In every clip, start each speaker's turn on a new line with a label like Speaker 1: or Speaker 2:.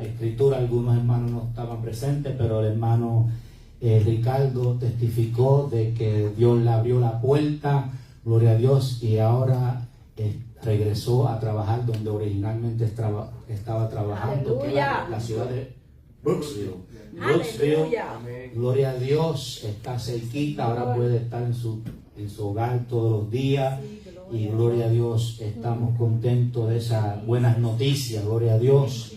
Speaker 1: escritura. Algunos hermanos no estaban presentes, pero el hermano Ricardo testificó de que Dios le abrió la puerta, gloria a Dios, y ahora regresó a trabajar donde originalmente estaba trabajando, que era la ciudad de Brooksville. Gloria a Dios, está cerquita, ahora puede estar en su hogar todos los días. Y gloria a Dios, estamos contentos de esas buenas noticias, gloria a Dios.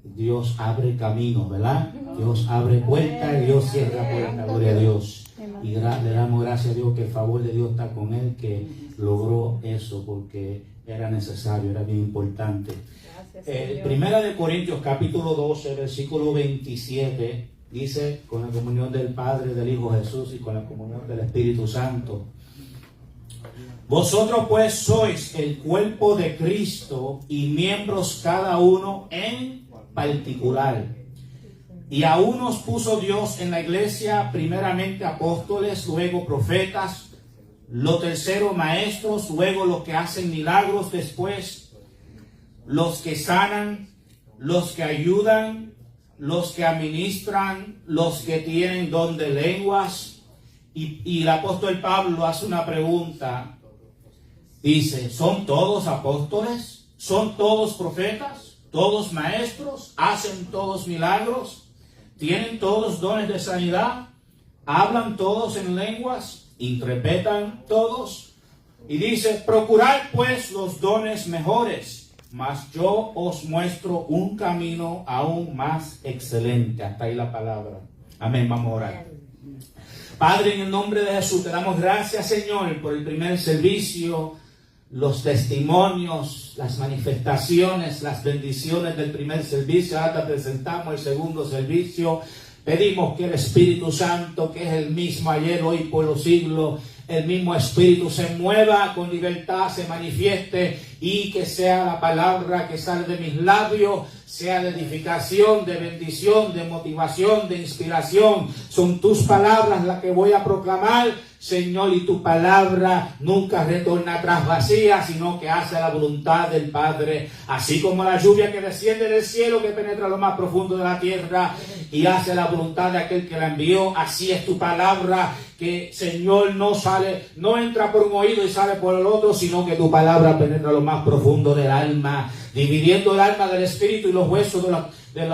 Speaker 1: Dios abre caminos, ¿verdad? Dios abre puertas y Dios cierra puertas, gloria a Dios. Y le damos gracias a Dios que el favor de Dios está con él, que logró eso porque era necesario, era bien importante. Primera de Corintios capítulo 12, versículo 27, dice: con la comunión del Padre, del Hijo Jesús y con la comunión del Espíritu Santo. Vosotros pues sois el cuerpo de Cristo y miembros cada uno en particular. Y a unos puso Dios en la iglesia, primeramente apóstoles, luego profetas, lo tercero maestros, luego los que hacen milagros, después los que sanan, los que ayudan, los que administran, los que tienen don de lenguas. Y el apóstol Pablo hace una pregunta. Dice: ¿son todos apóstoles? ¿Son todos profetas? ¿Todos maestros? ¿Hacen todos milagros? ¿Tienen todos dones de sanidad? ¿Hablan todos en lenguas? ¿Interpretan todos? Y dice: procurad pues los dones mejores, mas yo os muestro un camino aún más excelente. Hasta ahí la palabra. Amén. Vamos a orar. Padre, en el nombre de Jesús, te damos gracias, Señor, por el primer servicio, los testimonios, las manifestaciones, las bendiciones del primer servicio. Ahora te presentamos el segundo servicio. Pedimos que el Espíritu Santo, que es el mismo ayer, hoy, por los siglos, el mismo Espíritu se mueva con libertad, se manifieste, y que sea la palabra que sale de mis labios, sea de edificación, de bendición, de motivación, de inspiración. Son tus palabras las que voy a proclamar, Señor, y tu palabra nunca retorna atrás vacía, sino que hace la voluntad del Padre. Así como la lluvia que desciende del cielo, que penetra lo más profundo de la tierra y hace la voluntad de aquel que la envió, así es tu palabra, que, Señor, no entra por un oído y sale por el otro, sino que tu palabra penetra lo más profundo del alma, dividiendo el alma del espíritu y los huesos de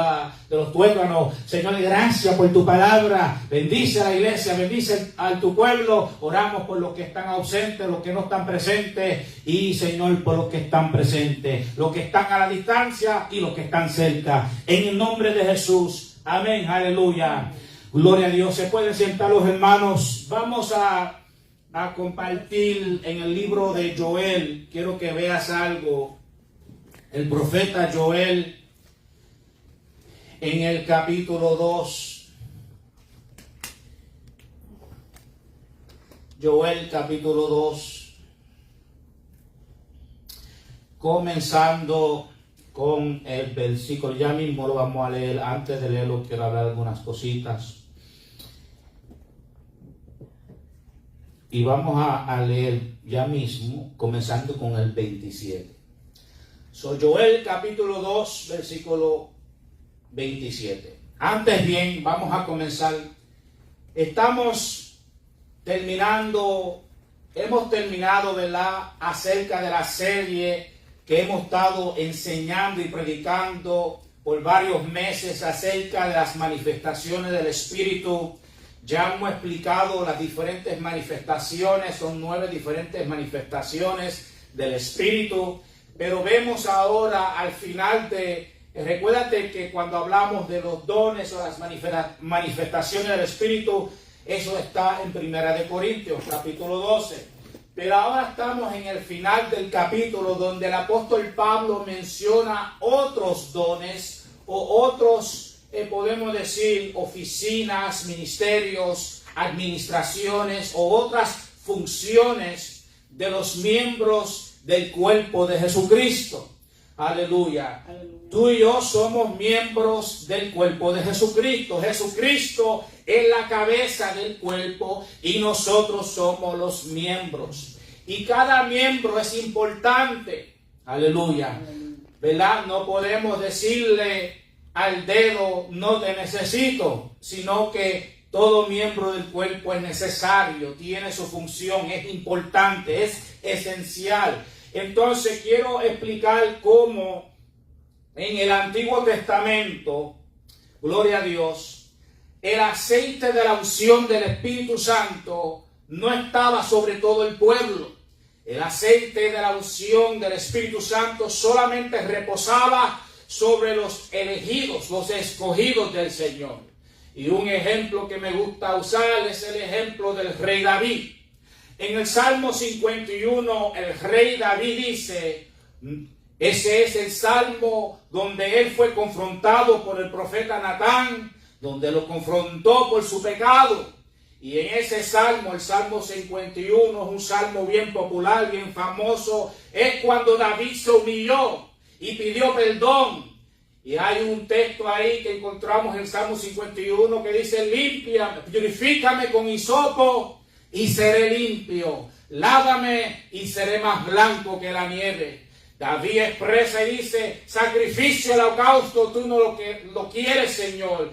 Speaker 1: los tuétanos. Señor, gracias por tu palabra. Bendice a la iglesia, bendice a tu pueblo. Oramos por los que están ausentes, los que no están presentes, y, Señor, por los que están presentes, los que están a la distancia y los que están cerca. En el nombre de Jesús. Amén. Aleluya. Gloria a Dios. Se pueden sentar los hermanos. Vamos a compartir en el libro de Joel. Quiero que veas algo. El profeta Joel, en el capítulo 2. Joel capítulo 2. Comenzando con el versículo. Ya mismo lo vamos a leer. Antes de leerlo quiero hablar algunas cositas. Y vamos a leer ya mismo, comenzando con el 27. Joel capítulo 2, versículo 27. Antes bien, vamos a comenzar. Hemos terminado, ¿verdad?, acerca de la serie que hemos estado enseñando y predicando por varios meses acerca de las manifestaciones del Espíritu. Ya hemos explicado las diferentes manifestaciones, son 9 diferentes manifestaciones del Espíritu, pero vemos ahora al final recuérdate que cuando hablamos de los dones o las manifestaciones del Espíritu, eso está en Primera de Corintios, capítulo 12. Pero ahora estamos en el final del capítulo donde el apóstol Pablo menciona otros dones o otros, podemos decir, oficinas, ministerios, administraciones o otras funciones de los miembros del cuerpo de Jesucristo. Aleluya. Tú y yo somos miembros del cuerpo de Jesucristo. Jesucristo es la cabeza del cuerpo y nosotros somos los miembros. Y cada miembro es importante. Aleluya. ¿verdad? No podemos decirle al dedo, no te necesito, sino que todo miembro del cuerpo es necesario, tiene su función, es importante, es esencial. Entonces quiero explicar cómo en el Antiguo Testamento, gloria a Dios, el aceite de la unción del Espíritu Santo no estaba sobre todo el pueblo. El aceite de la unción del Espíritu Santo solamente reposaba sobre los elegidos, los escogidos del Señor. Y un ejemplo que me gusta usar es el ejemplo del rey David. En el Salmo 51, el rey David dice, ese es el salmo donde él fue confrontado por el profeta Natán, donde lo confrontó por su pecado. Y en ese salmo, el Salmo 51, es un salmo bien popular, bien famoso, es cuando David se humilló y pidió perdón. Y hay un texto ahí que encontramos en el Salmo 51 que dice, limpia, purifícame con hisopo y seré limpio. Lávame y seré más blanco que la nieve. David expresa y dice, sacrificio, holocausto, tú no lo quieres, Señor.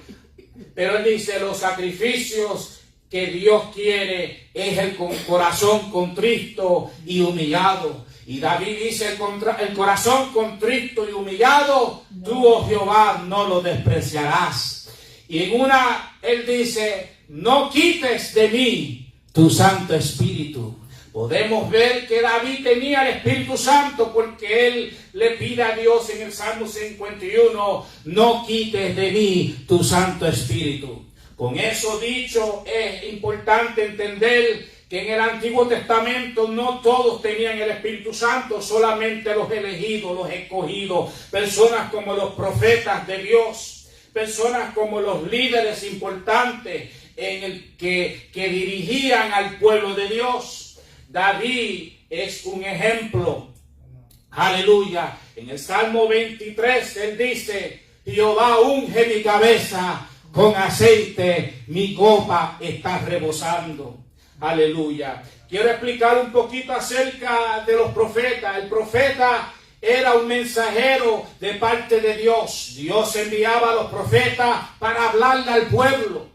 Speaker 1: Pero él dice, los sacrificios que Dios quiere es el corazón contrito y humillado. Y David dice, el corazón contrito y humillado, tú, oh Jehová, no lo despreciarás. Y en una, él dice, no quites de mí tu Santo Espíritu. Podemos ver que David tenía el Espíritu Santo porque él le pide a Dios en el Salmo 51, no quites de mí tu Santo Espíritu. Con eso dicho, es importante entender que en el Antiguo Testamento no todos tenían el Espíritu Santo, solamente los elegidos, los escogidos, personas como los profetas de Dios, personas como los líderes importantes en el que dirigían al pueblo de Dios. David es un ejemplo. Aleluya. En el Salmo 23 él dice, Jehová unge mi cabeza con aceite, mi copa está rebosando. Aleluya. Quiero explicar un poquito acerca de los profetas. El profeta era un mensajero de parte de Dios. Dios enviaba a los profetas para hablarle al pueblo.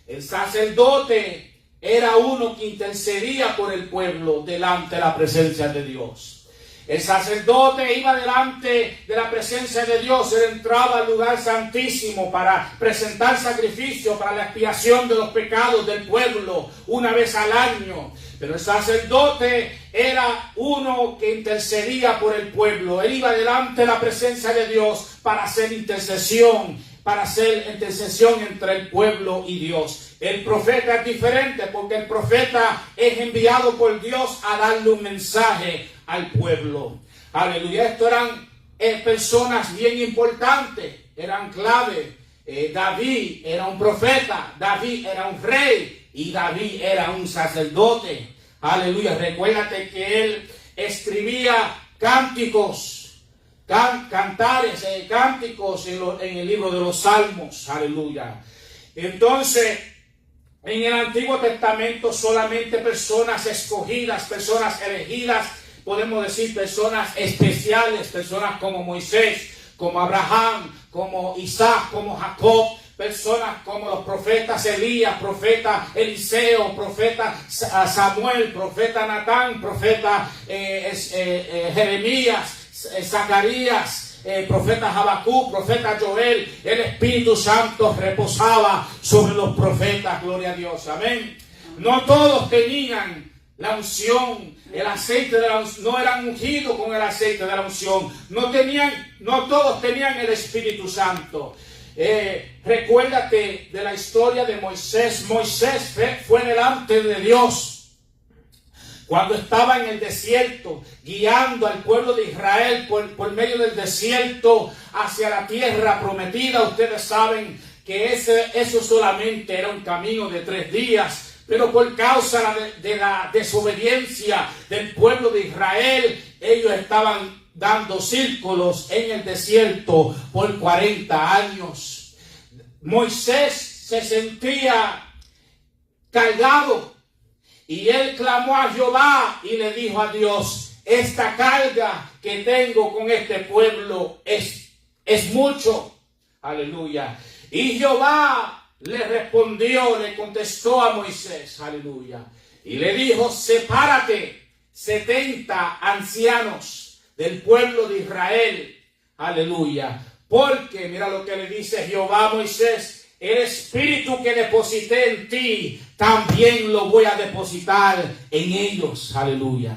Speaker 1: El sacerdote era uno que intercedía por el pueblo delante de la presencia de Dios. El sacerdote iba delante de la presencia de Dios. Él entraba al lugar santísimo para presentar sacrificio para la expiación de los pecados del pueblo una vez al año. Pero el sacerdote era uno que intercedía por el pueblo. Él iba delante de la presencia de Dios para hacer intercesión entre el pueblo y Dios. El profeta es diferente porque el profeta es enviado por Dios a darle un mensaje al pueblo. Aleluya. Estos eran personas bien importantes, eran clave. David era un profeta, David era un rey y David era un sacerdote. Aleluya. Recuérdate que él escribía cánticos, cánticos en el libro de los Salmos. Aleluya. Entonces, en el Antiguo Testamento solamente personas escogidas, personas elegidas, podemos decir personas especiales, personas como Moisés, como Abraham, como Isaac, como Jacob, personas como los profetas Elías, profeta Eliseo, profeta Samuel, profeta Natán, profeta Jeremías, Zacarías, profeta Habacuc, profeta Joel. El Espíritu Santo reposaba sobre los profetas, gloria a Dios, amén. No todos tenían la unción, el aceite de la unción, no eran ungidos con el aceite de la unción, no todos tenían el Espíritu Santo. Recuérdate de la historia de Moisés. Moisés fue delante de Dios cuando estaba en el desierto, guiando al pueblo de Israel por medio del desierto hacia la tierra prometida. Ustedes saben que eso solamente era un camino de 3 días. Pero por causa de la desobediencia del pueblo de Israel, ellos estaban dando círculos en el desierto por 40 años. Moisés se sentía cargado y él clamó a Jehová y le dijo a Dios, esta carga que tengo con este pueblo es mucho. Aleluya. Y Jehová le respondió, le contestó a Moisés, aleluya, y le dijo: sepárate 70 ancianos del pueblo de Israel, aleluya, porque mira lo que le dice Jehová a Moisés: el espíritu que deposité en ti, también lo voy a depositar en ellos, aleluya.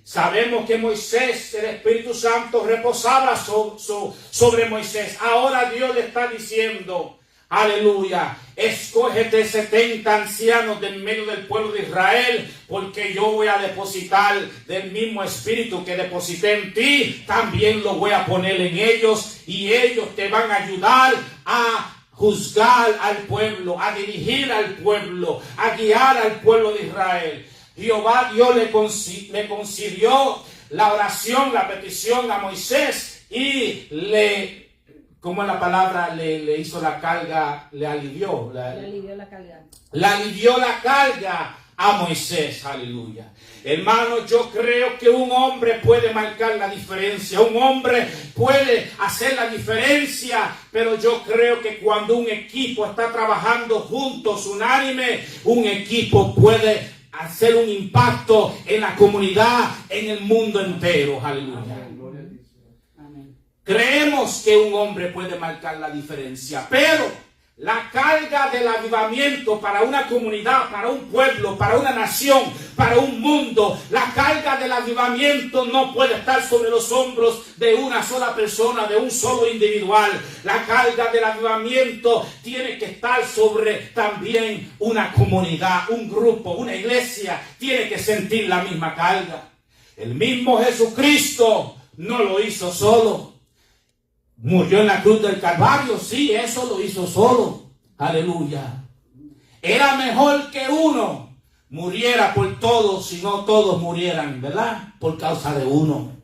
Speaker 1: Sabemos que Moisés, el Espíritu Santo reposaba sobre Moisés. Ahora Dios le está diciendo, aleluya, escógete 70 ancianos de en medio del pueblo de Israel, porque yo voy a depositar del mismo espíritu que deposité en ti, también lo voy a poner en ellos, y ellos te van a ayudar a juzgar al pueblo, a dirigir al pueblo, a guiar al pueblo de Israel. Jehová Dios le concedió la oración, la petición a Moisés, y como en la palabra, le hizo la carga, le alivió la carga. Le alivió la carga a Moisés, aleluya. Hermano, yo creo que un hombre puede marcar la diferencia, un hombre puede hacer la diferencia, pero yo creo que cuando un equipo está trabajando juntos, unánime, un equipo puede hacer un impacto en la comunidad, en el mundo entero, aleluya. Creemos que un hombre puede marcar la diferencia, pero la carga del avivamiento para una comunidad, para un pueblo, para una nación, para un mundo, la carga del avivamiento no puede estar sobre los hombros de una sola persona, de un solo individual. La carga del avivamiento tiene que estar sobre también una comunidad, un grupo, una iglesia, tiene que sentir la misma carga. El mismo Jesucristo no lo hizo solo. Murió en la cruz del Calvario, sí, eso lo hizo solo. Aleluya. Era mejor que uno muriera por todos, si no todos murieran, ¿verdad? Por causa de uno.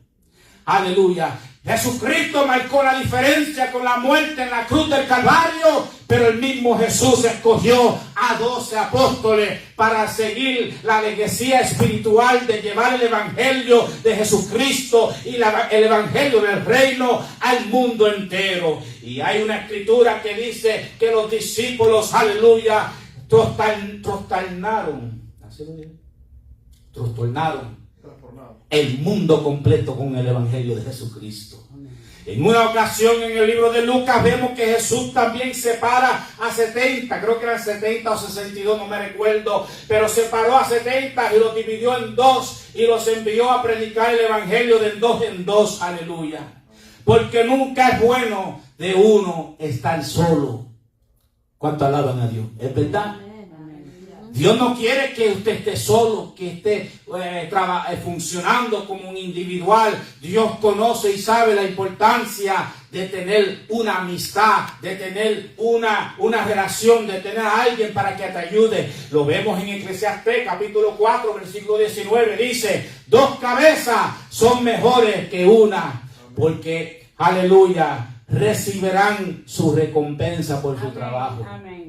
Speaker 1: Aleluya. Jesucristo marcó la diferencia con la muerte en la cruz del Calvario, pero el mismo Jesús escogió a 12 apóstoles para seguir la legacía espiritual de llevar el evangelio de Jesucristo y el evangelio del reino al mundo entero. Y hay una escritura que dice que los discípulos, aleluya, trastornaron el mundo completo con el evangelio de Jesucristo. En una ocasión en el libro de Lucas vemos que Jesús también separa a 70, creo que eran 70 o 62, no me recuerdo, pero separó a 70 y los dividió en dos y los envió a predicar el evangelio de dos en dos, aleluya. Porque nunca es bueno de uno estar solo. ¿Cuánto alaban a Dios? ¿Es verdad? Dios no quiere que usted esté solo, que esté funcionando como un individual. Dios conoce y sabe la importancia de tener una amistad, de tener una relación, de tener a alguien para que te ayude. Lo vemos en Eclesiastés capítulo 4, versículo 19. Dice, 2 cabezas son mejores que una, porque, aleluya, recibirán su recompensa por su trabajo. Amén.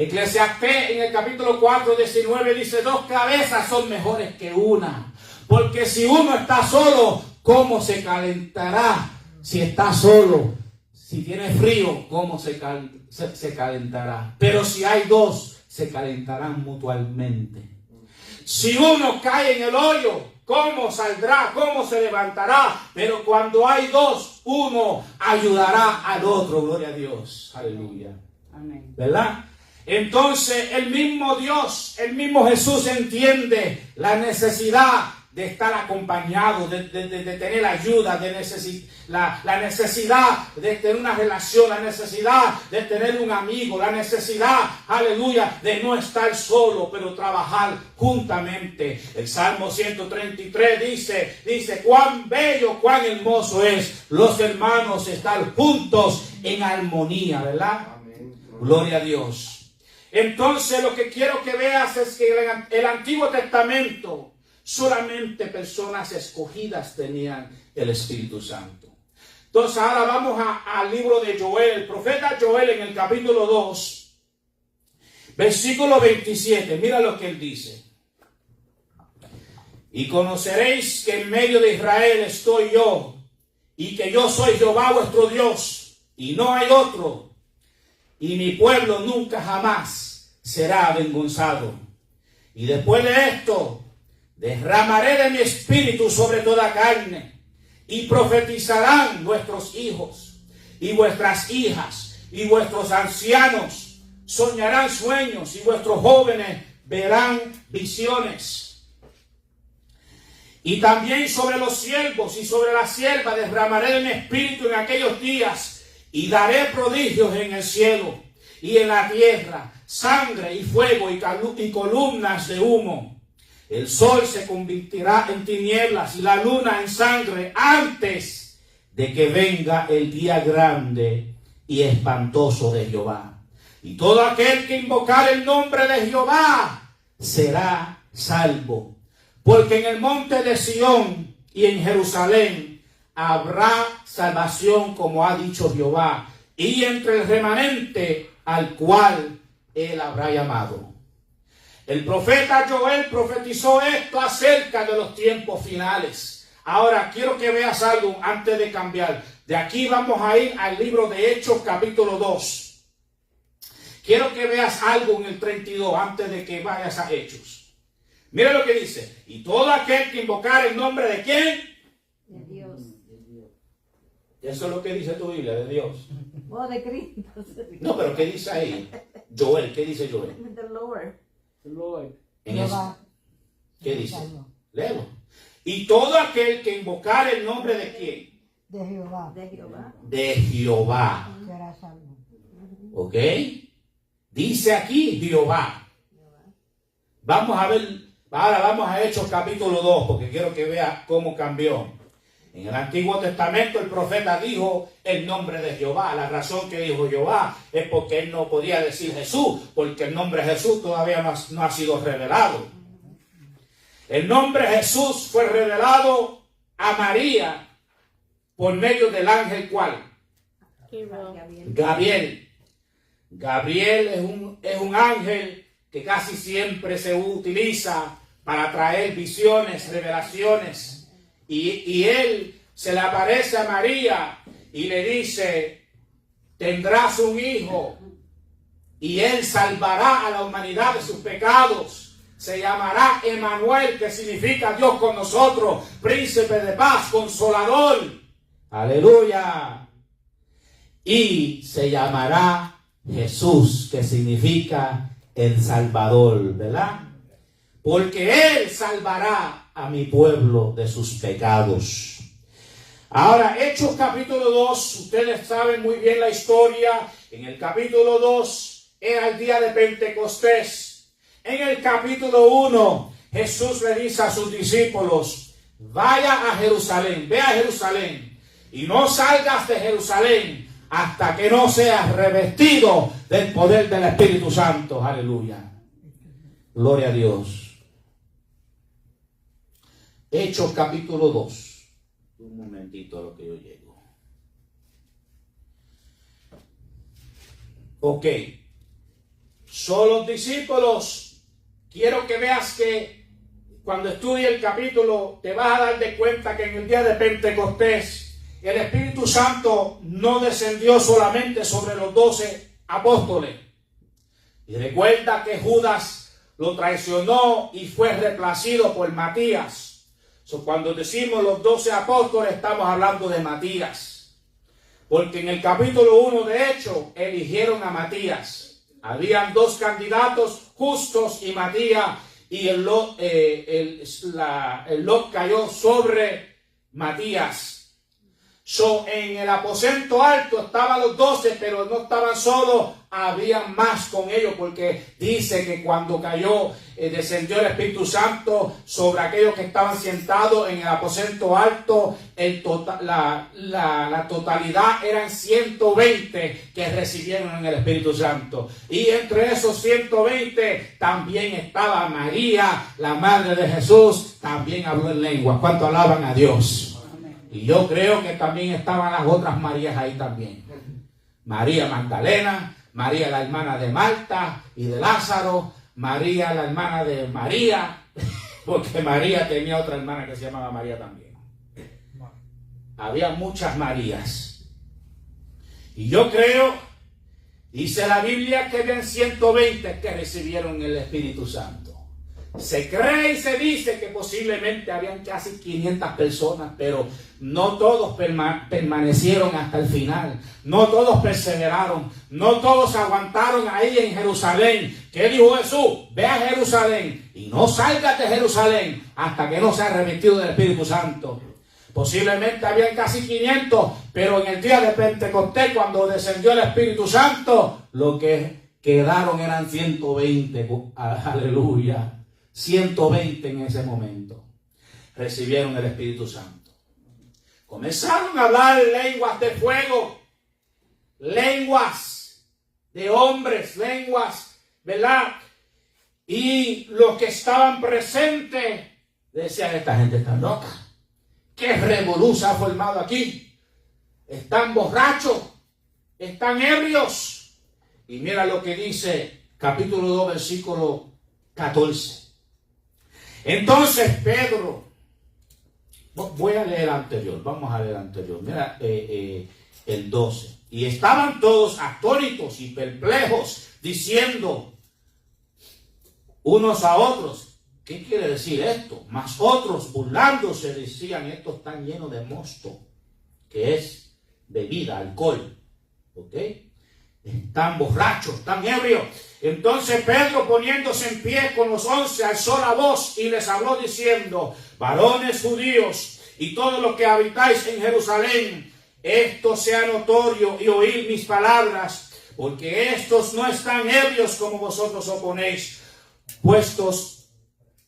Speaker 1: Eclesiastés en el capítulo 4, 19 dice, 2 cabezas son mejores que una. Porque si uno está solo, ¿cómo se calentará? Si está solo, si tiene frío, ¿cómo se calentará? Pero si hay dos, se calentarán mutuamente. Si uno cae en el hoyo, ¿cómo saldrá? ¿Cómo se levantará? Pero cuando hay dos, uno ayudará al otro. Gloria a Dios. Aleluya. Amén. ¿Verdad? Entonces el mismo Dios, el mismo Jesús entiende la necesidad de estar acompañado, de tener ayuda, la necesidad de tener una relación, la necesidad de tener un amigo, la necesidad, aleluya, de no estar solo, pero trabajar juntamente. El Salmo 133 dice, cuán bello, cuán hermoso es los hermanos estar juntos en armonía, ¿verdad? Amén. Gloria a Dios. Entonces lo que quiero que veas es que el Antiguo Testamento solamente personas escogidas tenían el Espíritu Santo. Entonces ahora vamos al libro de Joel, el profeta Joel en el capítulo 2, versículo 27. Mira lo que él dice. Y conoceréis que en medio de Israel estoy yo, y que yo soy Jehová vuestro Dios, y no hay otro. Y mi pueblo nunca jamás será avergonzado. Y después de esto, derramaré de mi espíritu sobre toda carne, y profetizarán vuestros hijos, y vuestras hijas, y vuestros ancianos soñarán sueños, y vuestros jóvenes verán visiones. Y también sobre los siervos y sobre las siervas derramaré de mi espíritu en aquellos días, y daré prodigios en el cielo y en la tierra, sangre y fuego y columnas de humo. El sol se convertirá en tinieblas y la luna en sangre antes de que venga el día grande y espantoso de Jehová. Y todo aquel que invocar el nombre de Jehová será salvo. Porque en el monte de Sión y en Jerusalén habrá salvación, como ha dicho Jehová, y entre el remanente al cual él habrá llamado. El profeta Joel profetizó esto acerca de los tiempos finales. Ahora quiero que veas algo antes de cambiar. De aquí vamos a ir al libro de Hechos capítulo 2. Quiero que veas algo en el 32 antes de que vayas a Hechos. Mira lo que dice. Y todo aquel que invocar el nombre de ¿quién?
Speaker 2: De Dios.
Speaker 1: Eso es lo que dice tu Biblia, de Dios.
Speaker 2: Oh, de Cristo.
Speaker 1: No, pero ¿qué dice ahí? Joel, ¿qué dice Joel?
Speaker 2: The Lord.
Speaker 3: The Lord.
Speaker 1: En eso. ¿Qué dice? Léelo. Y todo aquel que invocar el nombre de ¿quién?
Speaker 4: De Jehová
Speaker 2: De Jehová.
Speaker 1: De Jehová.
Speaker 4: será salvo.
Speaker 1: ¿Ok? Dice aquí Jehová. Vamos a ver, ahora vamos a Hechos capítulo 2, porque quiero que vea cómo cambió. En el Antiguo Testamento el profeta dijo el nombre de Jehová. La razón que dijo Jehová es porque él no podía decir Jesús, porque el nombre Jesús todavía no ha sido revelado. El nombre Jesús fue revelado a María por medio del ángel ¿cuál? Gabriel. Gabriel es un ángel que casi siempre se utiliza para traer visiones, revelaciones. Y él se le aparece a María y le dice, tendrás un hijo y él salvará a la humanidad de sus pecados. Se llamará Emmanuel, que significa Dios con nosotros, príncipe de paz, consolador. Aleluya. Y se llamará Jesús, que significa el Salvador, ¿verdad? Porque él salvará a mi pueblo de sus pecados. Ahora, Hechos capítulo 2, ustedes saben muy bien la historia. En el capítulo 2 era el día de Pentecostés. En el capítulo 1, Jesús le dice a sus discípulos, vaya a Jerusalén, ve a Jerusalén, y no salgas de Jerusalén hasta que no seas revestido del poder del Espíritu Santo. Aleluya. Gloria a Dios. Hechos capítulo 2. Un momentito a lo que yo llego. Ok. Son los discípulos. Quiero que veas que cuando estudies el capítulo te vas a dar de cuenta que en el día de Pentecostés el Espíritu Santo no descendió solamente sobre los 12 apóstoles. Y recuerda que Judas lo traicionó y fue reemplazado por Matías. Cuando decimos los 12 apóstoles, estamos hablando de Matías. Porque en el capítulo 1 de Hechos, eligieron a Matías. Habían dos candidatos, Justos y Matías, y el lot cayó sobre Matías. En el aposento alto estaban los 12, pero no estaban solos, había más con ellos, porque dice que cuando cayó, descendió el Espíritu Santo sobre aquellos que estaban sentados en el aposento alto. La totalidad eran 120 que recibieron en el Espíritu Santo. Y entre esos 120 también estaba María, la madre de Jesús, también habló en lengua. ¿Cuánto alaban a Dios? Y yo creo que también estaban las otras Marías ahí también. María Magdalena, María la hermana de Marta y de Lázaro, María la hermana de María. porque María tenía otra hermana que se llamaba María también. Había muchas Marías. Y yo creo, dice la Biblia, que habían 120 que recibieron el Espíritu Santo. Se cree y se dice que posiblemente habían casi 500 personas, pero no todos permanecieron hasta el final. No todos perseveraron. No todos aguantaron ahí en Jerusalén. ¿Qué dijo Jesús? Ve a Jerusalén y no salgas de Jerusalén hasta que no seas revestido del Espíritu Santo. Posiblemente habían casi 500, pero en el día de Pentecostés, cuando descendió el Espíritu Santo, lo que quedaron eran 120. Aleluya. 120 en ese momento recibieron el Espíritu Santo. Comenzaron a hablar lenguas de fuego, lenguas de hombres, lenguas, ¿verdad? Y los que estaban presentes decían: esta gente está loca. ¿Qué revolú se ha formado aquí? Están borrachos, están ebrios. Y mira lo que dice capítulo 2, versículo 14. Entonces Pedro, voy a leer el anterior, vamos a leer el anterior, mira el 12. Y estaban todos atónitos y perplejos, diciendo unos a otros: ¿qué quiere decir esto? Mas otros, burlándose, decían: estos están llenos de mosto, que es bebida, alcohol. ¿Ok? Están borrachos, están ebrios. Entonces Pedro, poniéndose en pie con los 11, alzó la voz y les habló diciendo: varones judíos y todos los que habitáis en Jerusalén, esto sea notorio y oíd mis palabras, porque estos no están ebrios como vosotros oponéis, puestos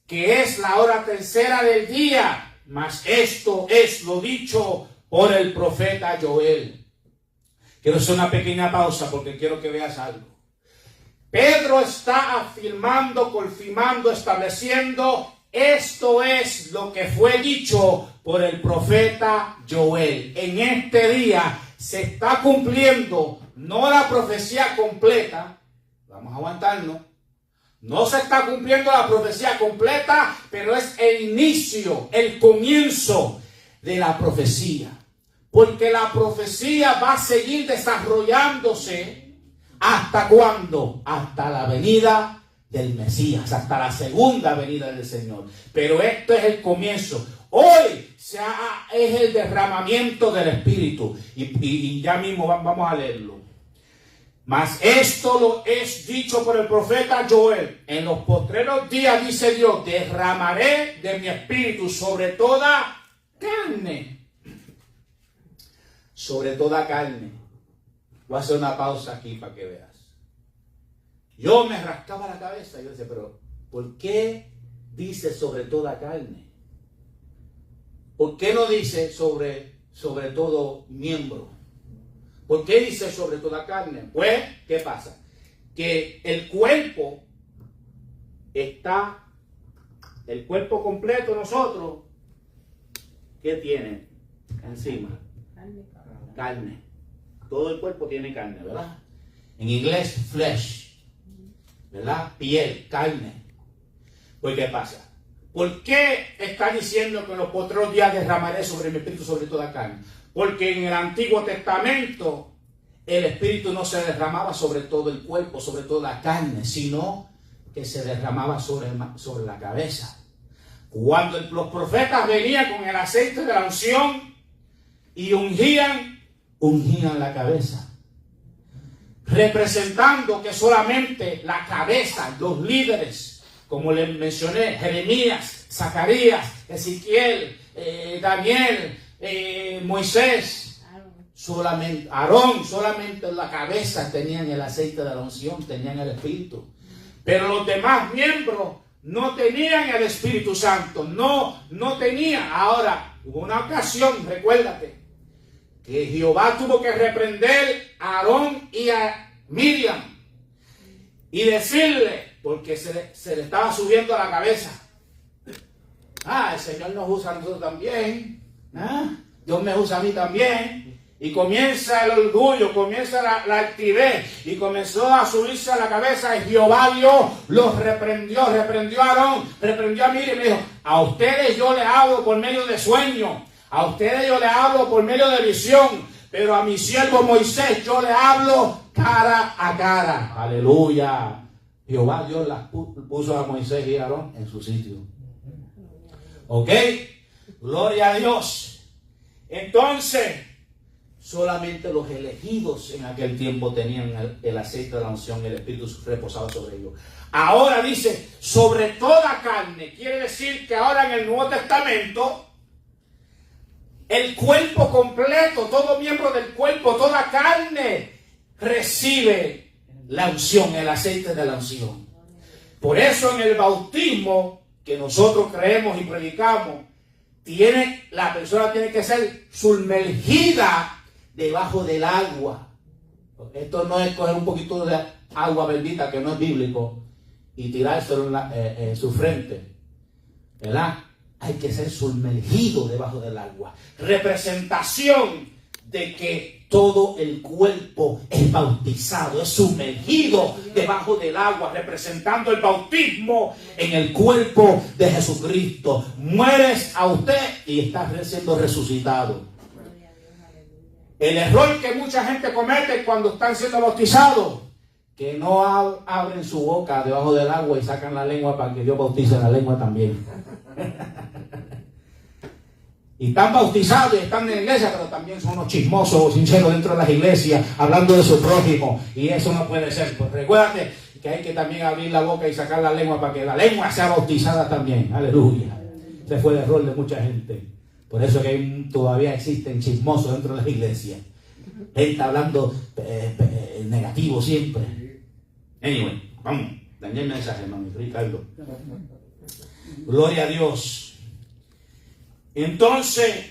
Speaker 1: que es la hora tercera del día, mas esto es lo dicho por el profeta Joel. Quiero hacer una pequeña pausa porque quiero que veas algo. Pedro está afirmando, confirmando, estableciendo: esto es lo que fue dicho por el profeta Joel. En este día se está cumpliendo no la profecía completa, vamos a aguantarnos, no se está cumpliendo la profecía completa, pero es el inicio, el comienzo de la profecía. Porque la profecía va a seguir desarrollándose. ¿Hasta cuándo? Hasta la venida del Mesías, hasta la segunda venida del Señor. Pero esto es el comienzo. Hoy es el derramamiento del Espíritu. Y ya mismo vamos a leerlo. Mas esto lo es dicho por el profeta Joel: en los postreros días, dice Dios, derramaré de mi Espíritu sobre toda carne. Sobre toda carne. Voy a hacer una pausa aquí para que veas. Yo me rascaba la cabeza. Yo decía: pero ¿por qué dice sobre toda carne? ¿Por qué no dice sobre todo miembro? ¿Por qué dice sobre toda carne? Pues, ¿qué pasa? Que el cuerpo completo, nosotros, ¿qué tiene encima? Carne. Todo el cuerpo tiene carne, ¿verdad? En inglés, flesh, ¿verdad? Piel, carne. Pues, ¿qué pasa? ¿Por qué está diciendo que en los postreros días derramaré sobre mi espíritu sobre toda carne? Porque en el Antiguo Testamento el espíritu no se derramaba sobre todo el cuerpo, sobre toda la carne, sino que se derramaba sobre la cabeza. Cuando los profetas venían con el aceite de la unción y ungían la cabeza, representando que solamente la cabeza, los líderes, como les mencioné, Jeremías, Zacarías, Ezequiel, Daniel, Moisés, Aarón, solamente en la cabeza tenían el aceite de la unción, tenían el Espíritu. Pero los demás miembros no tenían el Espíritu Santo, no tenían. Ahora, hubo una ocasión, recuérdate, que Jehová tuvo que reprender a Aarón y a Miriam y decirle, porque se le estaba subiendo a la cabeza: el Señor nos usa a nosotros también, Dios me usa a mí también. Y comienza el orgullo, comienza la altivez y comenzó a subirse a la cabeza. Y Jehová Dios los reprendió a Aarón, reprendió a Miriam y le dijo: a ustedes yo les hablo por medio de sueño, a ustedes yo les hablo por medio de visión, pero a mi siervo Moisés yo le hablo cara a cara. Aleluya. Jehová Dios las puso a Moisés y a Aarón en su sitio. ¿Ok? Gloria a Dios. Entonces, solamente los elegidos en aquel tiempo tenían el aceite de la unción y el Espíritu reposaba sobre ellos. Ahora dice, sobre toda carne. Quiere decir que ahora en el Nuevo Testamento, el cuerpo completo, todo miembro del cuerpo, toda carne recibe la unción, el aceite de la unción. Por eso en el bautismo que nosotros creemos y predicamos, la persona tiene que ser sumergida debajo del agua. Esto no es coger un poquito de agua bendita, que no es bíblico, y tirárselo en su frente, ¿verdad? Hay que ser sumergido debajo del agua. Representación de que todo el cuerpo es bautizado, es sumergido debajo del agua, representando el bautismo en el cuerpo de Jesucristo. Mueres a usted y estás siendo resucitado. El error que mucha gente comete cuando están siendo bautizados, que no abren su boca debajo del agua y sacan la lengua para que Dios bautice la lengua también. Y están bautizados y están en la iglesia, pero también son unos chismosos o sinceros dentro de las iglesias, hablando de su prójimo. Y eso no puede ser. Pues recuérdate que hay que también abrir la boca y sacar la lengua para que la lengua sea bautizada también. Aleluya. Ese fue el error de mucha gente. Por eso que todavía existen chismosos dentro de las iglesias. Gente hablando negativo siempre. Anyway, vamos. Dañé el mensaje, hermano Ricardo. Gloria a Dios. Entonces,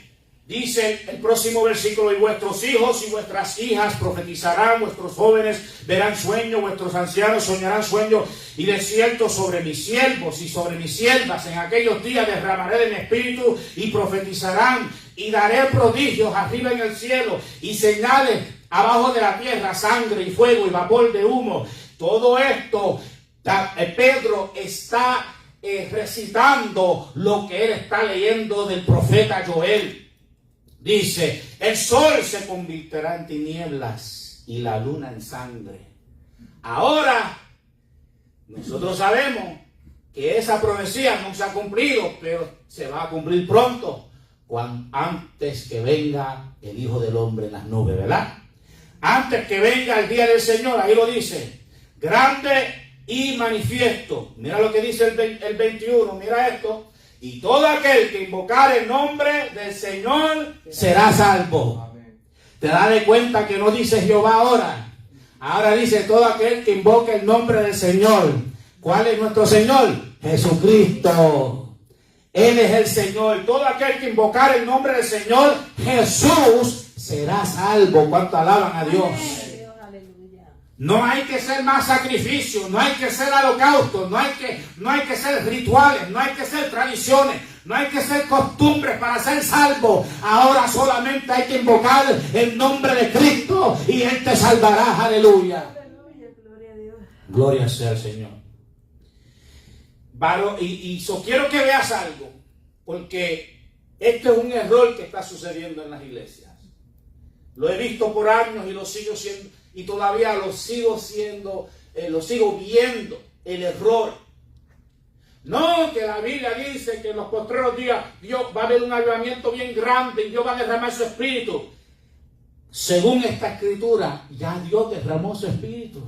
Speaker 1: dice el próximo versículo: y vuestros hijos y vuestras hijas profetizarán, vuestros jóvenes verán sueños, vuestros ancianos soñarán sueños, y de cierto sobre mis siervos y sobre mis siervas en aquellos días derramaré de mi espíritu y profetizarán, y daré prodigios arriba en el cielo y señales abajo de la tierra, sangre y fuego y vapor de humo. Todo esto, Pedro está recitando lo que él está leyendo del profeta Joel. Dice: el sol se convertirá en tinieblas y la luna en sangre. Ahora nosotros sabemos que esa profecía no se ha cumplido, pero se va a cumplir pronto, antes que venga el Hijo del Hombre en las nubes, ¿verdad? Antes que venga el día del Señor. Ahí lo dice: grande y manifiesto. Mira lo que dice el 21, mira esto: y todo aquel que invocar el nombre del Señor será salvo. Amén. Te das de cuenta que no dice Jehová ahora. Ahora dice todo aquel que invoque el nombre del Señor. ¿Cuál es nuestro Señor? Jesucristo. Él es el Señor. Todo aquel que invocar el nombre del Señor Jesús será salvo. ¿Cuánto alaban a Dios? No hay que ser más sacrificios, no hay que ser holocaustos, no hay que ser rituales, no hay que ser tradiciones, no hay que ser costumbres para ser salvo. Ahora solamente hay que invocar el nombre de Cristo y Él te salvará. Aleluya.
Speaker 2: Aleluya, gloria a Dios.
Speaker 1: Gloria sea al Señor. Quiero que veas algo, porque este es un error que está sucediendo en las iglesias. Lo he visto por años y lo sigo siendo. Y todavía lo sigo viendo, el error. No, que la Biblia dice que en los postreros días Dios va a haber un avivamiento bien grande y Dios va a derramar su espíritu. Según esta escritura, ya Dios derramó su espíritu.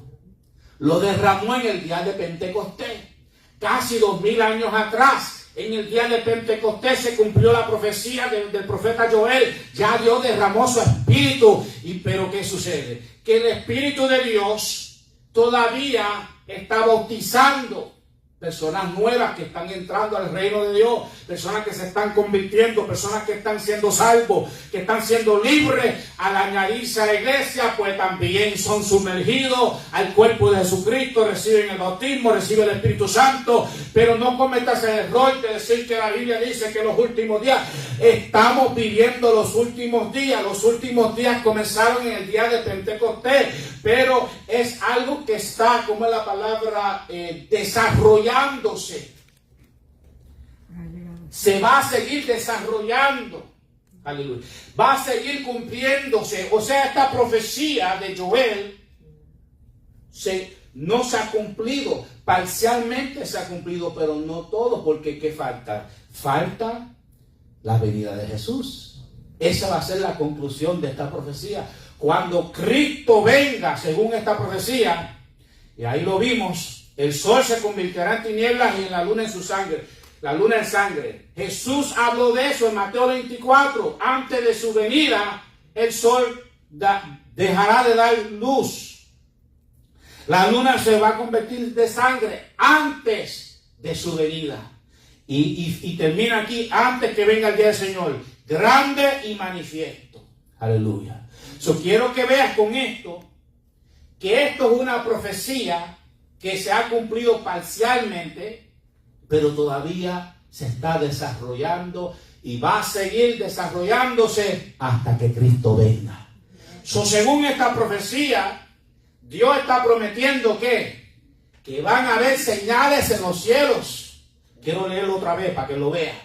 Speaker 1: Lo derramó en el día de Pentecostés. Casi 2000 años atrás. En el día de Pentecostés se cumplió la profecía del profeta Joel. Ya Dios derramó su espíritu. Pero ¿qué sucede? Que el Espíritu de Dios todavía está bautizando. personas nuevas que están entrando al reino de Dios, personas que se están convirtiendo, personas que están siendo salvos, que están siendo libres, al añadirse a la iglesia, pues también son sumergidos al cuerpo de Jesucristo, reciben el bautismo, reciben el Espíritu Santo. Pero no cometas el error de decir que la Biblia dice que los últimos días, estamos viviendo los últimos días. Los últimos días comenzaron en el día de Pentecostés, pero es algo que está, como es la palabra, desarrollándose. Se va a seguir desarrollando. Aleluya. Va a seguir cumpliéndose. O sea, esta profecía de Joel no se ha cumplido. Parcialmente se ha cumplido, pero no todo. Porque ¿qué falta? Falta la venida de Jesús. Esa va a ser la conclusión de esta profecía. Cuando Cristo venga, según esta profecía, y ahí lo vimos, el sol se convertirá en tinieblas y en la luna en su sangre. La luna en sangre. Jesús habló de eso en Mateo 24. Antes de su venida, el sol dejará de dar luz. La luna se va a convertir de sangre antes de su venida. Y termina aquí, antes que venga el día del Señor, grande y manifiesto. Aleluya. Quiero que veas con esto, que esto es una profecía que se ha cumplido parcialmente, pero todavía se está desarrollando y va a seguir desarrollándose hasta que Cristo venga. Según esta profecía, Dios está prometiendo que van a haber señales en los cielos. Quiero leerlo otra vez para que lo vean.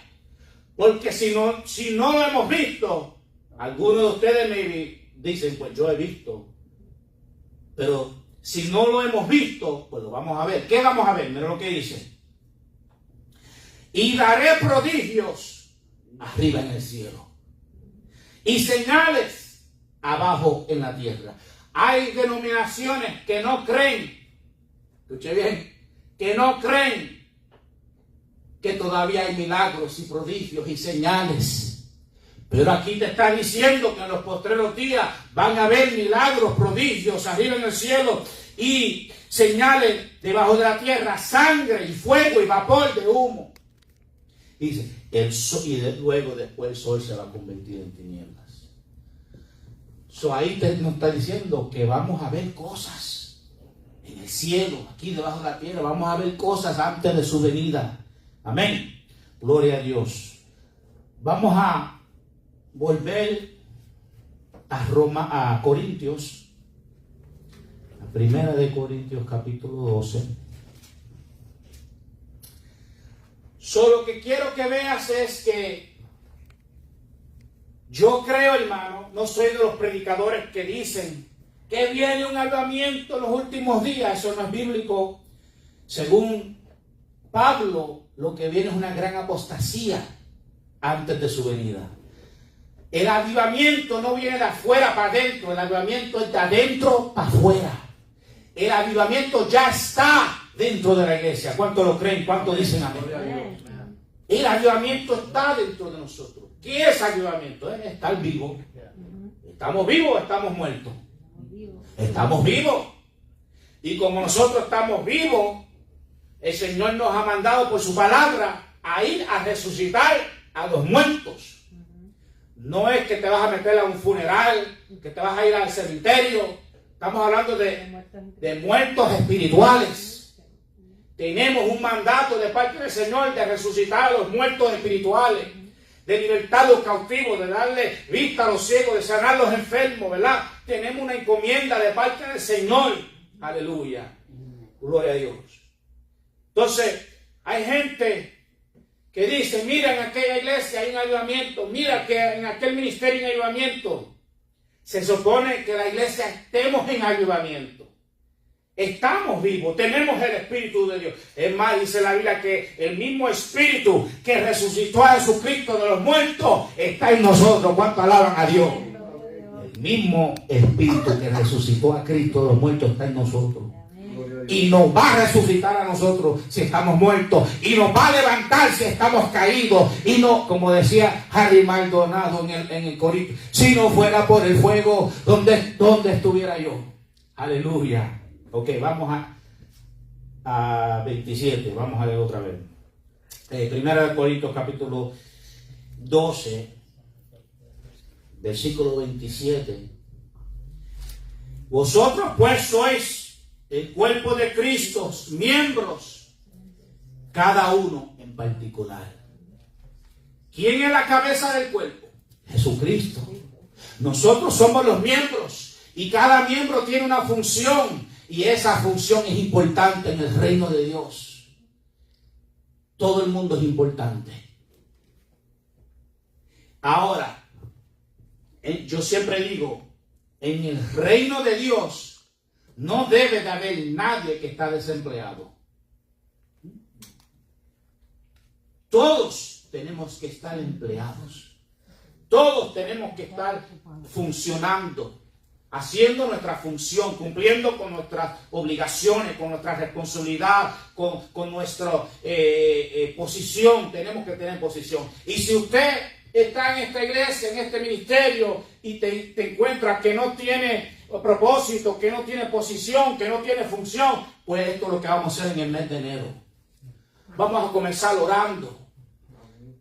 Speaker 1: Porque si no lo hemos visto, algunos de ustedes me dicen, pues yo he visto. Pero si no lo hemos visto, pues lo vamos a ver. ¿Qué vamos a ver? Mira lo que dice. Y daré prodigios arriba en el cielo y señales abajo en la tierra. Hay denominaciones que no creen, escuche bien, que no creen que todavía hay milagros y prodigios y señales. Pero aquí te está diciendo que en los postreros días van a haber milagros, prodigios arriba en el cielo y señales debajo de la tierra, sangre y fuego y vapor de humo. Dice, luego después el sol se va a convertir en tinieblas. Ahí nos está diciendo que vamos a ver cosas en el cielo, aquí debajo de la tierra, vamos a ver cosas antes de su venida. Amén. Gloria a Dios. Vamos a volver a Corintios, la primera de Corintios capítulo 12. Lo que quiero que veas es que yo creo, hermano, no soy de los predicadores que dicen que viene un avivamiento en los últimos días. Eso no es bíblico. Según Pablo, lo que viene es una gran apostasía antes de su venida. El avivamiento no viene de afuera para adentro, el avivamiento es de adentro para afuera. El avivamiento ya está dentro de la iglesia. ¿Cuántos lo creen? ¿Cuántos dicen amén? El avivamiento está dentro de nosotros. ¿Qué es avivamiento? Es estar vivo. ¿Estamos vivos o estamos muertos? Estamos vivos. Y como nosotros estamos vivos, el Señor nos ha mandado por su palabra a ir a resucitar a los muertos. No es que te vas a meter a un funeral, que te vas a ir al cementerio. Estamos hablando de muertos espirituales. Tenemos un mandato de parte del Señor de resucitar a los muertos espirituales, de libertar a los cautivos, de darle vista a los ciegos, de sanar a los enfermos, ¿verdad? Tenemos una encomienda de parte del Señor. Aleluya. Gloria a Dios. Entonces, hay gente que dice, mira, en aquella iglesia hay un avivamiento, mira que en aquel ministerio hay un avivamiento. Se supone que la iglesia estemos en avivamiento. Estamos vivos, tenemos el Espíritu de Dios. Es más, dice la Biblia que el mismo Espíritu que resucitó a Jesucristo de los muertos está en nosotros. ¿Cuánto alaban a Dios? El mismo Espíritu que resucitó a Cristo de los muertos está en nosotros. Y nos va a resucitar a nosotros si estamos muertos. Y nos va a levantar si estamos caídos. Y no, como decía Harry Maldonado en el corito, si no fuera por el fuego, ¿dónde estuviera yo? Aleluya. Ok, vamos a 27. Vamos a leer otra vez. Primera de Corintios capítulo 12, versículo 27. Vosotros pues sois el cuerpo de Cristo, miembros, cada uno en particular. ¿Quién es la cabeza del cuerpo? Jesucristo. Nosotros somos los miembros y cada miembro tiene una función y esa función es importante en el reino de Dios. Todo el mundo es importante. Ahora, yo siempre digo, en el reino de Dios no debe de haber nadie que está desempleado. Todos tenemos que estar empleados. Todos tenemos que estar funcionando, haciendo nuestra función, cumpliendo con nuestras obligaciones, con nuestra responsabilidad, con nuestra posición. Tenemos que tener posición. Y si usted está en esta iglesia, en este ministerio, y te encuentras que no tiene propósito, que no tiene posición, que no tiene función, pues esto es lo que vamos a hacer en el mes de enero. Vamos a comenzar orando.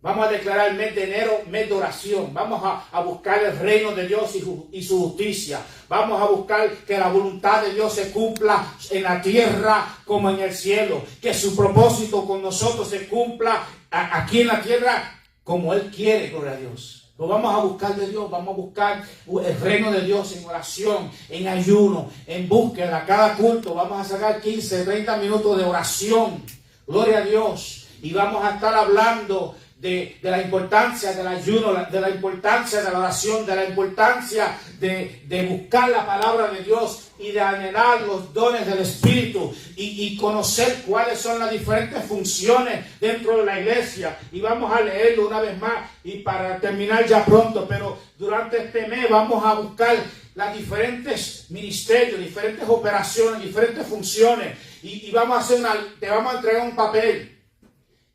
Speaker 1: Vamos a declarar el mes de enero, mes de oración. Vamos a buscar el reino de Dios y su justicia. Vamos a buscar que la voluntad de Dios se cumpla en la tierra como en el cielo. Que su propósito con nosotros se cumpla aquí en la tierra como Él quiere, gloria a Dios. Lo vamos a buscar de Dios, vamos a buscar el reino de Dios en oración, en ayuno, en búsqueda. Cada culto vamos a sacar 15, 30 minutos de oración. Gloria a Dios. Y vamos a estar hablando de la importancia del ayuno, de la importancia de la oración, de la importancia de buscar la palabra de Dios y de anhelar los dones del Espíritu y conocer cuáles son las diferentes funciones dentro de la iglesia. Y vamos a leerlo una vez más y para terminar ya pronto, pero durante este mes vamos a buscar las diferentes ministerios, diferentes operaciones, diferentes funciones y vamos a hacer te vamos a entregar un papel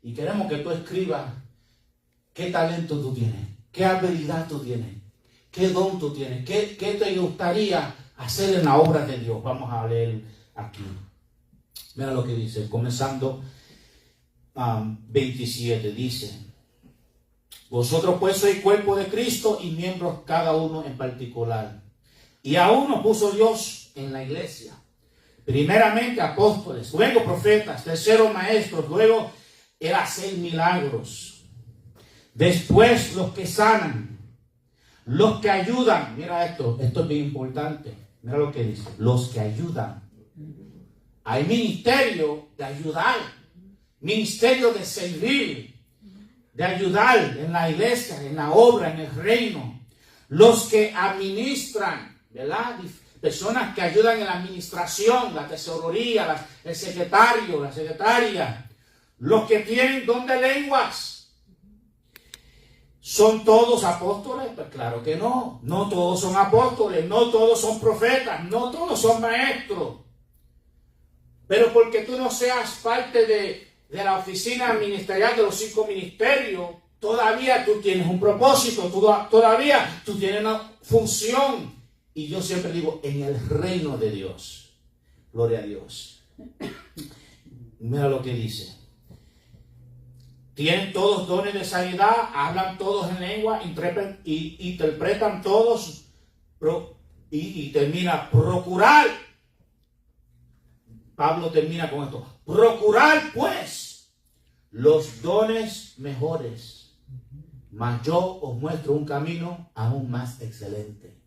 Speaker 1: y queremos que tú escribas qué talento tú tienes, qué habilidad tú tienes, qué don tú tienes, qué te gustaría hacer en la obra de Dios. Vamos a leer aquí. Mira lo que dice, comenzando 27, dice: vosotros pues sois cuerpo de Cristo y miembros cada uno en particular. Y a uno puso Dios en la iglesia, primeramente apóstoles, luego profetas, tercero maestros, luego el hacer milagros. Después los que sanan, los que ayudan. Mira esto es bien importante. Mira lo que dice, los que ayudan. Hay ministerio de ayudar, ministerio de servir, de ayudar en la iglesia, en la obra, en el reino. Los que administran, ¿verdad? Personas que ayudan en la administración, la tesorería, el secretario, la secretaria. Los que tienen don de lenguas. ¿Son todos apóstoles? Pues claro que no. No todos son apóstoles, no todos son profetas, no todos son maestros. Pero porque tú no seas parte de la oficina ministerial de los 5 ministerios, todavía tú tienes un propósito, todavía tú tienes una función. Y yo siempre digo, en el reino de Dios. Gloria a Dios. Mira lo que dice. Tienen todos dones de sanidad, hablan todos en lengua, interpretan todos, y termina, procurar. Pablo termina con esto. Procurar pues los dones mejores, mas yo os muestro un camino aún más excelente.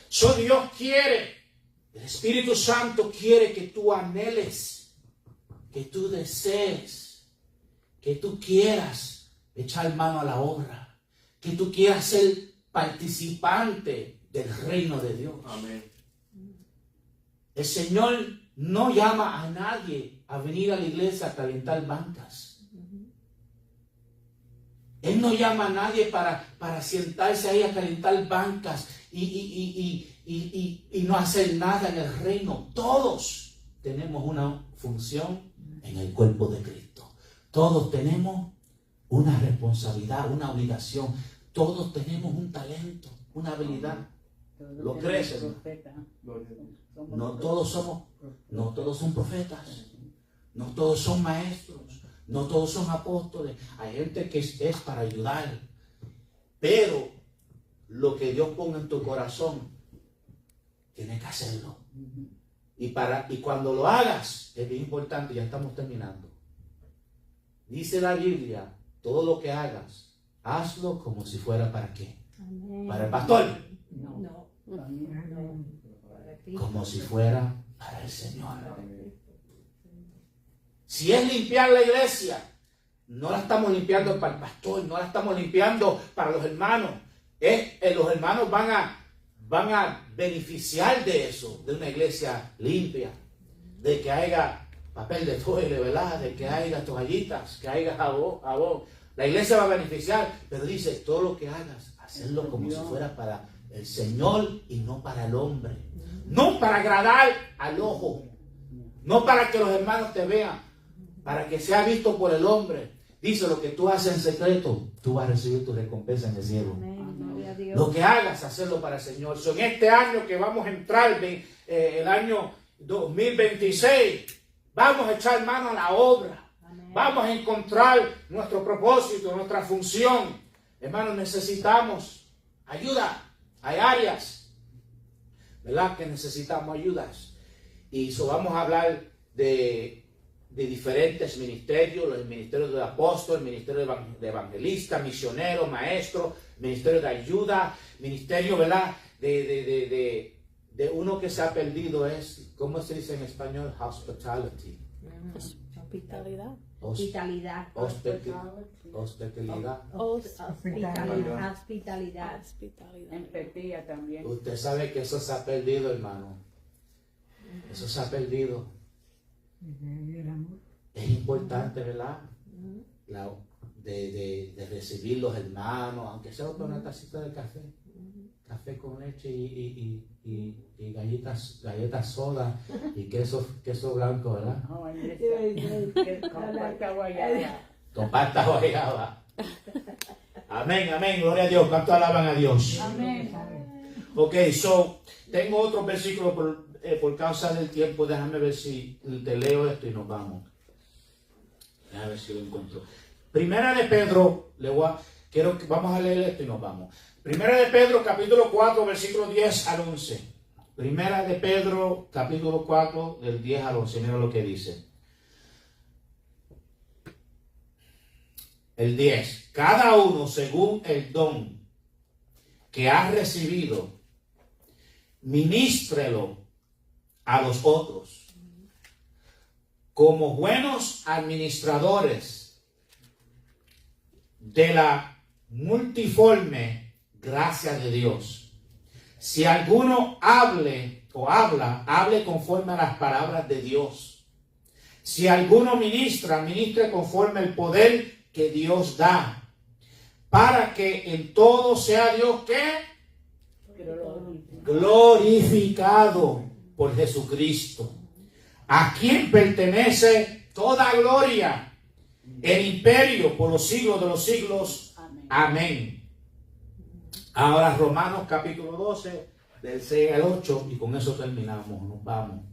Speaker 1: Dios quiere, el Espíritu Santo quiere que tú anheles, que tú desees, que tú quieras echar mano a la obra, que tú quieras ser participante del reino de Dios. Amén. El Señor no llama a nadie a venir a la iglesia a calentar bancas. Él no llama a nadie para sentarse ahí a calentar bancas y no hacer nada en el reino. Todos tenemos una función en el cuerpo de Cristo. Todos tenemos una responsabilidad, una obligación. Todos tenemos un talento, una habilidad. ¿Lo crees, hermano? No todos son profetas. No todos son maestros, no todos son apóstoles. Hay gente que es para ayudar. Pero lo que Dios ponga en tu corazón, tienes que hacerlo. Y cuando lo hagas, es bien importante, ya estamos terminando. Dice la Biblia, todo lo que hagas, hazlo como si fuera para qué.
Speaker 2: Amén.
Speaker 1: Para el pastor.
Speaker 2: No.
Speaker 1: Como si fuera para el Señor. Si es limpiar la iglesia, no la estamos limpiando para el pastor, no la estamos limpiando para los hermanos. Los hermanos van a beneficiar de eso, de una iglesia limpia, de que haya papel de toile, ¿verdad? De que haya toallitas, que haya jabón. La iglesia va a beneficiar, pero dice, todo lo que hagas, hacerlo como si fuera para el Señor y no para el hombre. No para agradar al ojo, no para que los hermanos te vean, para que sea visto por el hombre. Dice, lo que tú haces en secreto, tú vas a recibir tu recompensa en el cielo.
Speaker 2: Amén. Gloria a Dios.
Speaker 1: Lo que hagas, hacerlo para el Señor. En este año que vamos a entrar, el año 2026, vamos a echar mano a la obra.
Speaker 2: Amén.
Speaker 1: Vamos a encontrar nuestro propósito, nuestra función. Hermanos, necesitamos ayuda. Hay áreas, ¿verdad?, que necesitamos ayudas. Y eso vamos a hablar de diferentes ministerios, los ministerios de apóstol, el ministerio de evangelista, misionero, maestro, ministerio de ayuda, ministerio, ¿verdad?, de uno que se ha perdido, es, ¿cómo se dice en español? Hospitality.
Speaker 2: Hospitalidad.
Speaker 1: Hospitalidad.
Speaker 2: Hospitalidad.
Speaker 3: Empatía también.
Speaker 1: Usted sabe que eso se ha perdido, hermano. Eso se ha perdido. Es importante, ¿verdad? De recibir los hermanos, aunque sea con una tacita de café. Café con leche y galletas sodas y queso blanco, ¿verdad?
Speaker 3: No, con pasta guayaba.
Speaker 1: Con pasta guayaba. Amén, amén, gloria a Dios. ¿Cuánto alaban a Dios?
Speaker 3: Amén.
Speaker 1: Ok, tengo otro versículo por causa del tiempo. Déjame ver si te leo esto y nos vamos. Déjame ver si lo encuentro. Primera de Pedro, vamos a leer esto y nos vamos. Primera de Pedro, capítulo 4, versículo 10 al 11. Primera de Pedro, capítulo 4, del 10 al 11. Mira lo que dice. El 10. Cada uno según el don que ha recibido, ministrelo a los otros como buenos administradores de la multiforme gracia de Dios. Si alguno hable conforme a las palabras de Dios. Si alguno ministre conforme al poder que Dios da, para que en todo sea Dios glorificado por Jesucristo, a quien pertenece toda gloria, el imperio por los siglos de los siglos. Amén. Ahora Romanos capítulo 12, del 6 al 8, y con eso terminamos, nos vamos.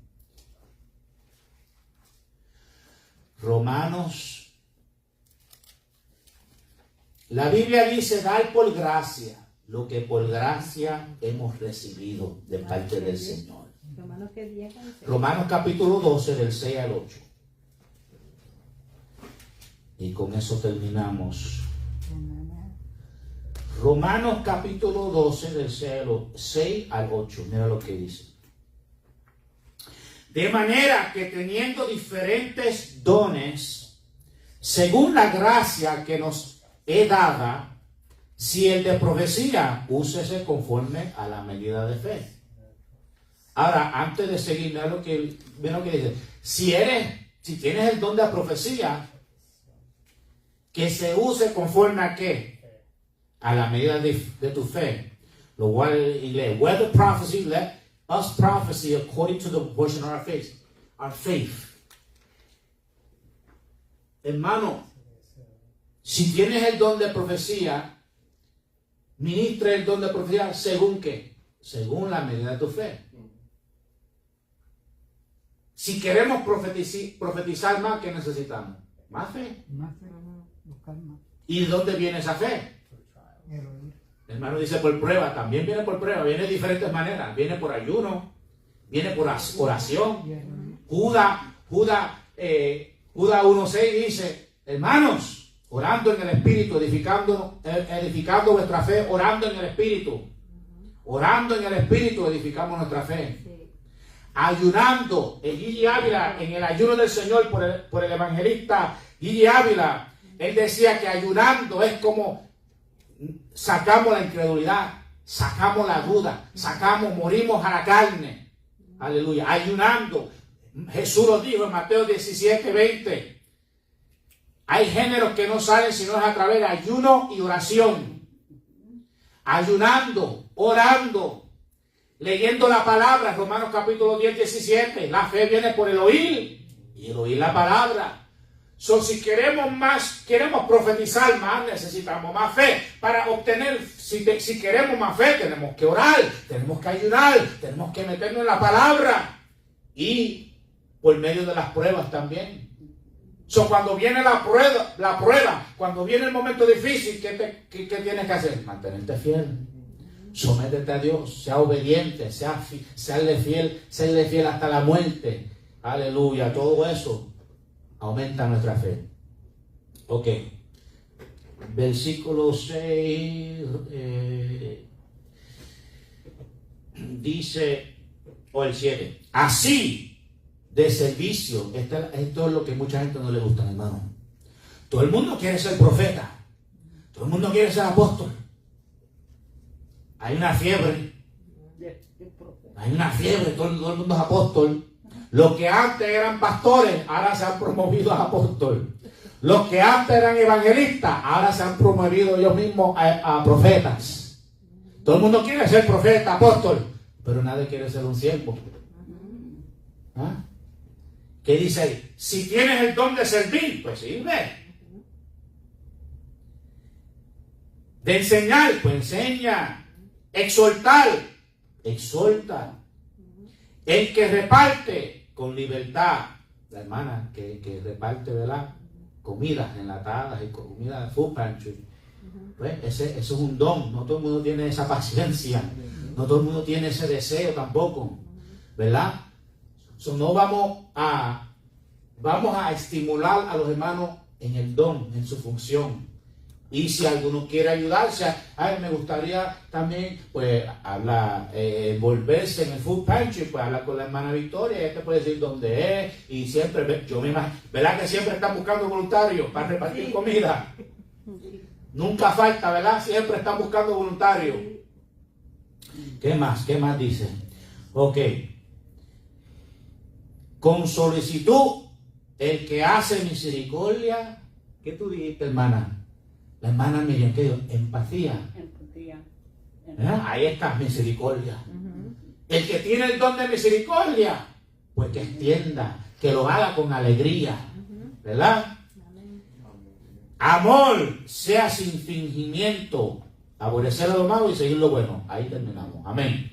Speaker 1: Romanos, la Biblia dice, dar por gracia lo que por gracia hemos recibido de parte del Señor. Romanos capítulo 12, del 6 al 8. Y con eso terminamos. Romanos capítulo 12, del 6 al 8. Mira lo que dice. De manera que teniendo diferentes dones, según la gracia que nos es dada, si el de profecía, úsese conforme a la medida de fe. Ahora, antes de seguir, mira lo que dice. Si tienes el don de la profecía, que se use conforme a qué? A la medida de tu fe. Lo cual en inglés, whether prophecy, let us prophesy according to the portion of our faith. Our faith. Hermano, si tienes el don de profecía, ministra el don de profecía según qué? Según la medida de tu fe. Si queremos profetizar más, ¿qué necesitamos? Más fe.
Speaker 4: Más fe, buscar más.
Speaker 1: ¿Y de dónde viene esa fe?
Speaker 4: El oír.
Speaker 1: El hermano dice por prueba, también viene por prueba, viene de diferentes maneras, viene por ayuno, viene por oración.
Speaker 4: Y el oír.
Speaker 1: Judas 1:6 dice, hermanos, orando en el Espíritu, edificando vuestra fe, orando en el Espíritu. Orando en el Espíritu edificamos nuestra fe. Ayunando. Gigi Ávila, en el ayuno del Señor por el evangelista Gigi Ávila, él decía que ayunando es como sacamos la incredulidad, sacamos la duda, morimos a la carne. Aleluya. Ayunando. Jesús lo dijo en Mateo 17:20. Hay géneros que no salen sino es a través de ayuno y oración. Ayunando, orando, leyendo la palabra. Romanos capítulo 10:17. La fe viene por el oír y el oír la palabra. Si queremos profetizar más, necesitamos más fe. Para obtener, si queremos más fe, tenemos que orar, tenemos que ayunar, tenemos que meternos en la palabra. Y por medio de las pruebas también. Cuando viene la prueba, cuando viene el momento difícil, ¿qué tienes que hacer? Mantenerte fiel. Sométete a Dios, sea obediente, serle fiel hasta la muerte. Aleluya, todo eso aumenta nuestra fe. Ok. Versículo 6 dice, o el 7, así de servicio. Esto es lo que mucha gente no le gusta, hermano. Todo el mundo quiere ser profeta. Todo el mundo quiere ser apóstol. Hay una fiebre. Todo el mundo es apóstol. Los que antes eran pastores, ahora se han promovido a apóstol. Los que antes eran evangelistas, ahora se han promovido ellos mismos a profetas. Todo el mundo quiere ser profeta, apóstol, pero nadie quiere ser un siervo. ¿Ah? ¿Qué dice ahí? Si tienes el don de servir, pues sirve. De enseñar, pues enseña. Exhortar, exhorta. El que reparte con libertad, la hermana que reparte, ¿verdad?, comidas enlatadas y comida de food pantry, pues ese es un don. No todo el mundo tiene esa paciencia, no todo el mundo tiene ese deseo tampoco, ¿verdad? No vamos a estimular a los hermanos en el don, en su función. Y si alguno quiere ayudarse, me gustaría también, pues, volverse en el food pantry, pues, hablar con la hermana Victoria, ella te puede decir dónde es, y siempre, yo me imagino, ¿verdad que siempre están buscando voluntarios para repartir comida? Nunca falta, ¿verdad? Siempre están buscando voluntarios. ¿Qué más? ¿Qué más dice? Ok. Con solicitud, el que hace misericordia, ¿qué tú dijiste, hermana? La hermana Miriam, ¿qué dijo? Empatía. Ahí está, misericordia. El que tiene el don de misericordia, pues que extienda, que lo haga con alegría, ¿verdad? Amor, sea sin fingimiento, aborrecer a lo malo y seguir lo bueno. Ahí terminamos. Amén.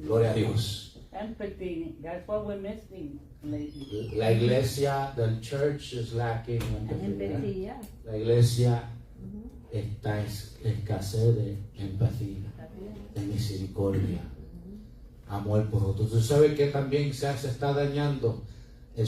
Speaker 1: Gloria a Dios.
Speaker 3: Empathy, that's what we're missing lately.
Speaker 1: La iglesia del church is lacking empathy. La iglesia está en escasez de empatía, de misericordia, amor por otros. ¿Tú sabes que también se está dañando el